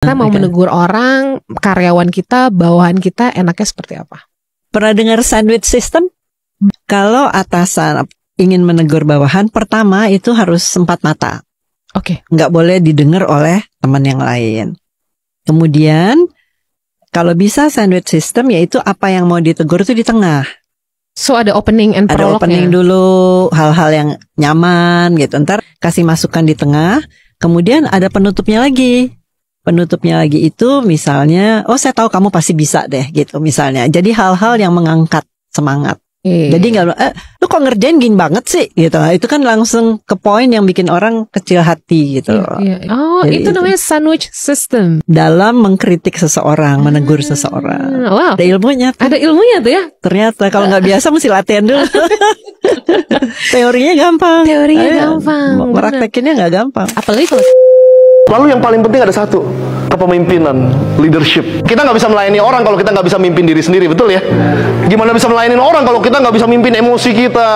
Kita mau menegur orang, karyawan kita, bawahan kita, enaknya seperti apa? Pernah dengar sandwich system? Kalau atasan ingin menegur bawahan, pertama itu harus empat mata. Oke. Nggak boleh didengar oleh teman yang lain. Kemudian, kalau bisa sandwich system, yaitu apa yang mau ditegur itu di tengah. So ada opening and prolognya. Ada opening dulu, hal-hal yang nyaman gitu. Ntar kasih masukan di tengah, kemudian ada penutupnya lagi. Penutupnya lagi itu misalnya, oh saya tahu kamu pasti bisa deh gitu misalnya. Jadi hal-hal yang mengangkat semangat. Jadi nggak, lu kok ngerjain gini banget sih gitu. Itu kan langsung ke poin yang bikin orang kecil hati gitu. Oh, jadi itu namanya sandwich system. Dalam mengkritik seseorang, menegur seseorang. Wow. Ada ilmunya tuh. Ada ilmunya tuh ya. Ternyata kalau nggak biasa mesti latihan dulu. Teorinya gampang. Gampang. Meraktekinnya nggak gampang. Apalagi kalau Lalu yang paling penting ada satu, kepemimpinan, leadership. Kita nggak bisa melayani orang kalau kita nggak bisa mimpin diri sendiri, betul ya? Gimana bisa melayani orang kalau kita nggak bisa mimpin emosi kita,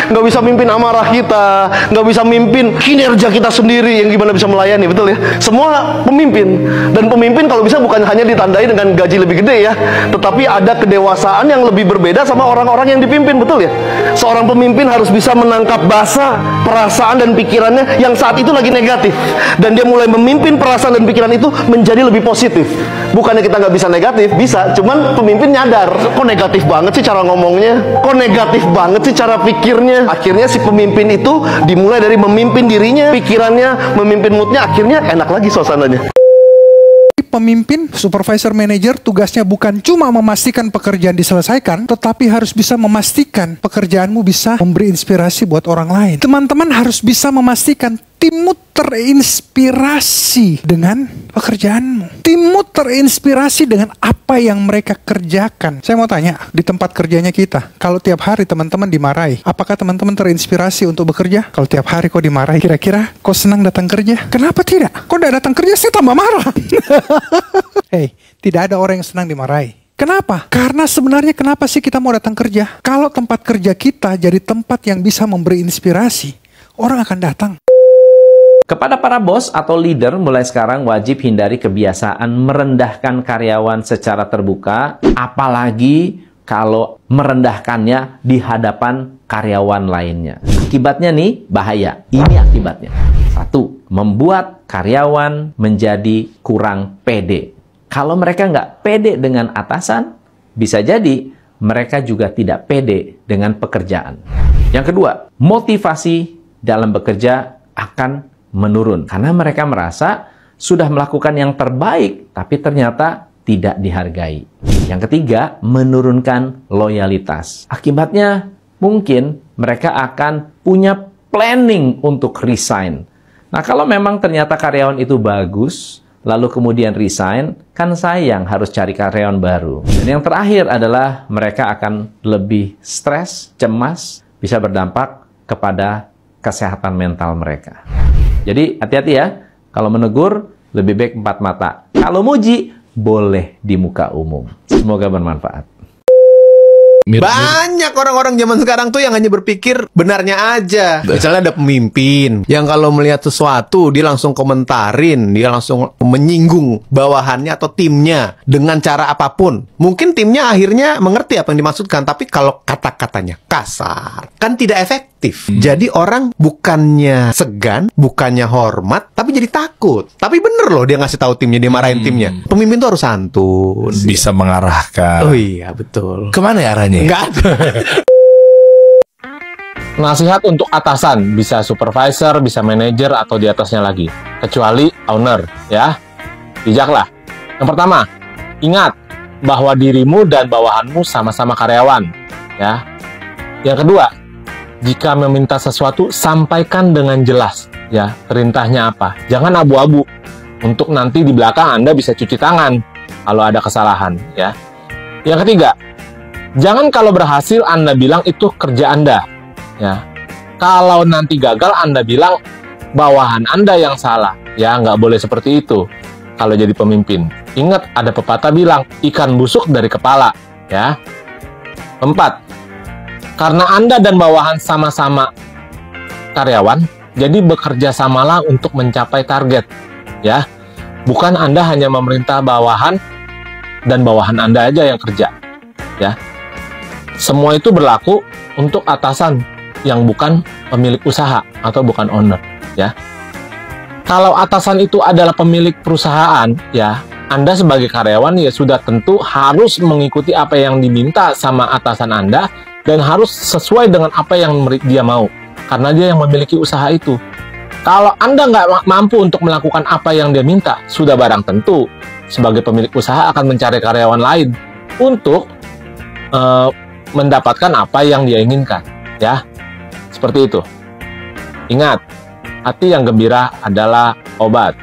nggak bisa mimpin amarah kita, nggak bisa mimpin kinerja kita sendiri, yang gimana bisa melayani, betul ya? Semua pemimpin. Dan pemimpin kalau bisa bukan hanya ditandai dengan gaji lebih gede ya, tetapi ada kedewasaan yang lebih berbeda sama orang-orang yang dipimpin, betul ya? Seorang pemimpin harus bisa menangkap bahasa, perasaan, dan pikirannya yang saat itu lagi negatif. Dan dia mulai memimpin perasaan dan pikiran itu menjadi lebih positif. Bukannya kita nggak bisa negatif, bisa. Cuman pemimpin nyadar, kok negatif banget sih cara ngomongnya, kok negatif banget sih cara pikirnya. Akhirnya si pemimpin itu dimulai dari memimpin dirinya, pikirannya, memimpin moodnya, akhirnya enak lagi suasananya. Pemimpin, supervisor, manager tugasnya bukan cuma memastikan pekerjaan diselesaikan, tetapi harus bisa memastikan pekerjaanmu bisa memberi inspirasi buat orang lain. Teman-teman harus bisa memastikan timmu terinspirasi dengan pekerjaanmu. Timmu terinspirasi dengan apa yang mereka kerjakan. Saya mau tanya, di tempat kerjanya kita, kalau tiap hari teman-teman dimarahi, apakah teman-teman terinspirasi untuk bekerja? Kalau tiap hari kok dimarahi, kira-kira kok senang datang kerja? Kenapa tidak? Kok tidak datang kerja, saya tambah marah. Hei, tidak ada orang yang senang dimarahi. Kenapa? Karena sebenarnya kenapa sih kita mau datang kerja? Kalau tempat kerja kita jadi tempat yang bisa memberi inspirasi, orang akan datang. Kepada para bos atau leader, mulai sekarang wajib hindari kebiasaan merendahkan karyawan secara terbuka, apalagi kalau merendahkannya di hadapan karyawan lainnya. Akibatnya nih, bahaya. Ini akibatnya. 1. Membuat karyawan menjadi kurang pede. Kalau mereka nggak pede dengan atasan, bisa jadi mereka juga tidak pede dengan pekerjaan. Yang kedua, motivasi dalam bekerja akan menurun. Karena mereka merasa sudah melakukan yang terbaik, tapi ternyata tidak dihargai. Yang ketiga, menurunkan loyalitas. Akibatnya, mungkin mereka akan punya planning untuk resign. Nah, kalau memang ternyata karyawan itu bagus, lalu kemudian resign, kan sayang harus cari karyawan baru. Dan yang terakhir adalah mereka akan lebih stres, cemas, bisa berdampak kepada kesehatan mental mereka. Jadi hati-hati ya, kalau menegur lebih baik empat mata. Kalau muji, boleh di muka umum. Semoga bermanfaat. Banyak orang-orang zaman sekarang tuh yang hanya berpikir benarnya aja. Misalnya ada pemimpin yang kalau melihat sesuatu dia langsung komentarin, dia langsung menyinggung bawahannya atau timnya dengan cara apapun. Mungkin timnya akhirnya mengerti apa yang dimaksudkan, tapi kalau kata-katanya kasar, kan tidak efektif. Jadi orang bukannya segan, bukannya hormat, tapi jadi takut. Tapi bener loh dia ngasih tahu timnya, dia marahin timnya. Pemimpin tuh harus santun, bisa mengarahkan. Oh iya, betul. Kemana ya arahnya? Enggak ada. Nasihat untuk atasan, bisa supervisor, bisa manajer, atau di atasnya lagi. Kecuali owner, ya. Bijaklah. Yang pertama, ingat bahwa dirimu dan bawahanmu sama-sama karyawan, ya. Yang kedua, jika meminta sesuatu, sampaikan dengan jelas, ya, perintahnya apa. Jangan abu-abu, untuk nanti di belakang Anda bisa cuci tangan kalau ada kesalahan, ya. Yang ketiga, jangan kalau berhasil Anda bilang itu kerja Anda, ya. Kalau nanti gagal Anda bilang bawahan Anda yang salah, ya. Nggak boleh seperti itu kalau jadi pemimpin. Ingat, ada pepatah bilang ikan busuk dari kepala, ya. 4. Karena Anda dan bawahan sama-sama karyawan, jadi bekerja samalah untuk mencapai target, ya. Bukan Anda hanya memerintah bawahan dan bawahan Anda aja yang kerja, ya. Semua itu berlaku untuk atasan yang bukan pemilik usaha atau bukan owner, ya. Kalau atasan itu adalah pemilik perusahaan, ya, Anda sebagai karyawan ya sudah tentu harus mengikuti apa yang diminta sama atasan Anda dan harus sesuai dengan apa yang dia mau, karena dia yang memiliki usaha itu. Kalau Anda nggak mampu untuk melakukan apa yang dia minta, sudah barang tentu sebagai pemilik usaha akan mencari karyawan lain untuk mendapatkan apa yang dia inginkan, ya. Seperti itu. Ingat, hati yang gembira adalah obat.